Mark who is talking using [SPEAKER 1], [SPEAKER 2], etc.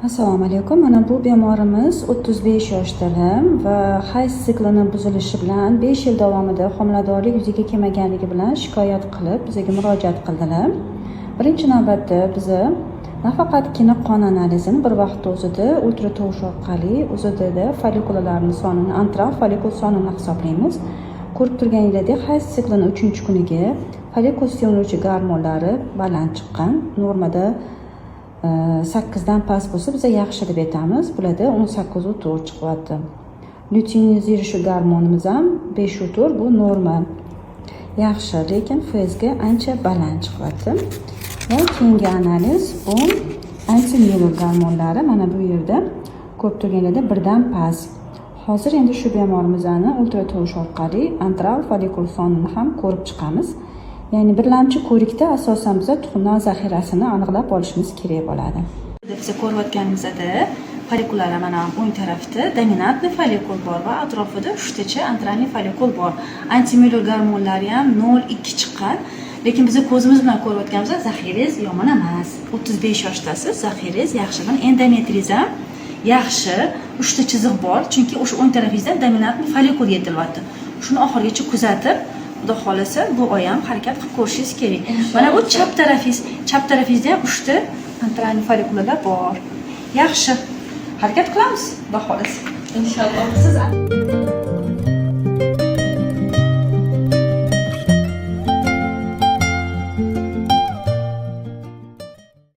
[SPEAKER 1] Assalomu alaykum. Mana bu bemorimiz 35 yoshdalar va hayz siklini buzilishi bilan 5 yil davomida homiladorlik yuzaga kelmaganligi bilan shikoyat qilib bizga murojaat qildilar. Birinchi navbatda biz nafaqatgina qon analizini bir vaqtda o'zida ultratovush orqali o'zida follikullarning sonini, antral follikul sonini hisoblaymiz. Ko'rib turganingizdek, hayz siklini 3-kuniga follikul suyuluvchi gormonlari baland chiqqan. Normada 8dan past bo'lsa biz yaxshi deb aytamiz. Bularda 18.4 chiqyapti. Lyutiniziruющий gormonimiz ham 5.4, bu norma. Yaxshi, lekin FSga ancha baland chiqyapti. Va keyingi analiz bu antimiyelin gormonlari mana bu yerda ko'rib turganingizda 1dan past. Hozir endi shu bemorimizni ultratovush orqali antral follikul sonini ham ko'rib chiqamiz. Ya'ni birlamchi ko'rikda asosan biz tuxumdan zaxirasini aniqlab olishimiz kerak bo'ladi. Biz ko'rayotganimizda follikullar mana o'ng tarafda dominantli follikul bor va atrofida 3tacha antralni follikul bor. Antimiyelin gormonlari ham 0.2 chiqqan. Lekin biz ko'zimiz bilan ko'rayotganimizda zaxirangiz yomon emas. 35 yoshdasiz, zaxirangiz yaxshi. Endometriz ham yaxshi. 3ta chiziq bor, chunki o'sha o'ng tarafingizdan dominantli follikul yetilyapti. Shuni oxirigacha kuzatib, xudo xolasa bu oy ham harakat qilib ko'rishingiz kerak. Mana bu chap tarafingizda ham 3ta antralni follikullar bor. Yaxshi. Harakat qilamiz, xudo xolasa.
[SPEAKER 2] İnşallah.
[SPEAKER 1] Siz